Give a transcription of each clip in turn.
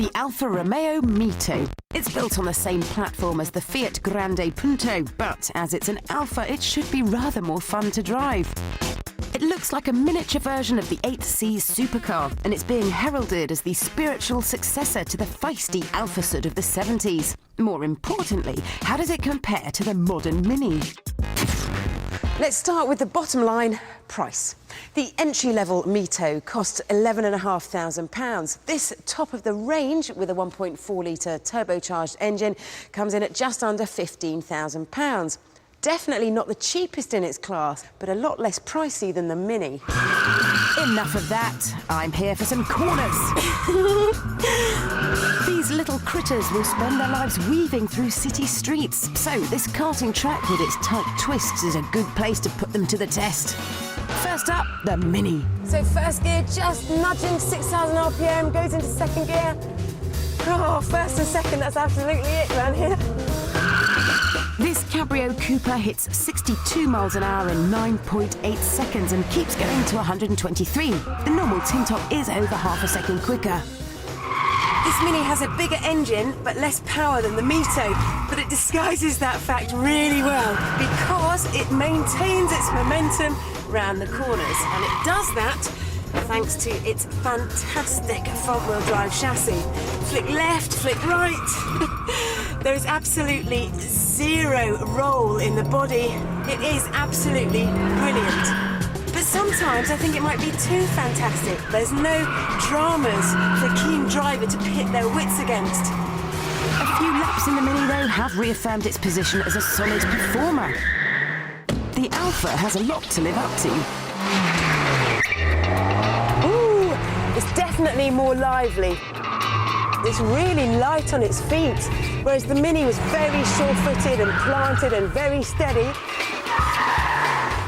the Alfa Romeo Mito. It's built on the same platform as the Fiat Grande Punto, but as it's an Alfa, it should be rather more fun to drive. It looks like a miniature version of the 8C supercar, and it's being heralded as the spiritual successor to the feisty Alfa Sud of the 70s. More importantly, how does it compare to the modern Mini? Let's start with the bottom line, price. The entry-level Mito costs £11,500. This top of the range with a 1.4-litre turbocharged engine comes in at just under £15,000. Definitely not the cheapest in its class, but a lot less pricey than the Mini. Enough of that. I'm here for some corners. These little critters will spend their lives weaving through city streets, so this karting track with its tight twists is a good place to put them to the test. First up, the Mini. So first gear just nudging 6,000 RPM, goes into second gear. Oh, first and second, that's absolutely it around here. This Cabrio Coupe hits 62 miles an hour in 9.8 seconds and keeps going to 123. The normal tin top is over half a second quicker. This Mini has a bigger engine, but less power than the Mito, but it disguises that fact really well because it maintains its momentum round the corners, and it does that thanks to its fantastic front-wheel drive chassis. Flick left, flick right. There is absolutely zero roll in the body. It is absolutely brilliant. But sometimes I think it might be too fantastic. There's no dramas for a keen driver to pit their wits against. A few laps in the Mini, though, have reaffirmed its position as a solid performer. The Alfa has a lot to live up to. Ooh, it's definitely more lively. It's really light on its feet, whereas the Mini was very sure-footed and planted and very steady.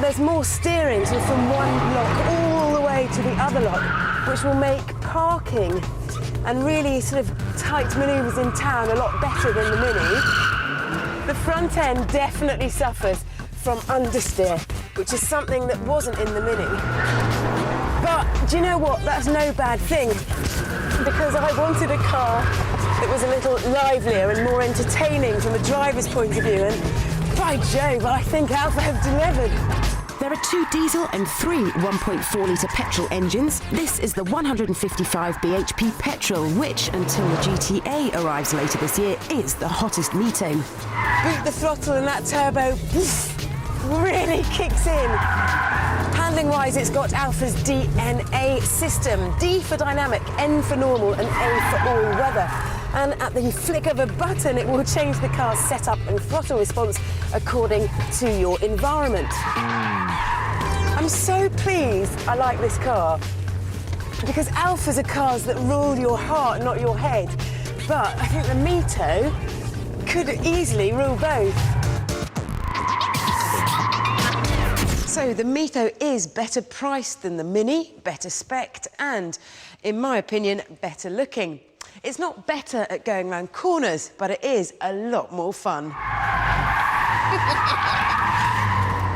There's more steering from one lock all the way to the other lock, which will make parking and really sort of tight manoeuvres in town a lot better than the Mini. The front end definitely suffers from understeer, which is something that wasn't in the Mini. But do you know what? That's no bad thing, because I wanted a car that was a little livelier and more entertaining from the driver's point of view, and by Jove, I think Alfa have delivered. There are 2 diesel and 3 1.4-litre petrol engines. This is the 155 bhp petrol, which, until the GTA arrives later this year, is the hottest Mito. Boot the throttle and that turbo really kicks in. Handling-wise, it's got Alfa's DNA system. D for dynamic, N for normal, and A for all weather. And at the flick of a button, it will change the car's setup and throttle response according to your environment. I'm so pleased I like this car, because Alfas are cars that rule your heart, not your head. But I think the Mito could easily rule both. So the Mito is better priced than the Mini, better spec'd, and, in my opinion, better looking. It's not better at going round corners, but it is a lot more fun.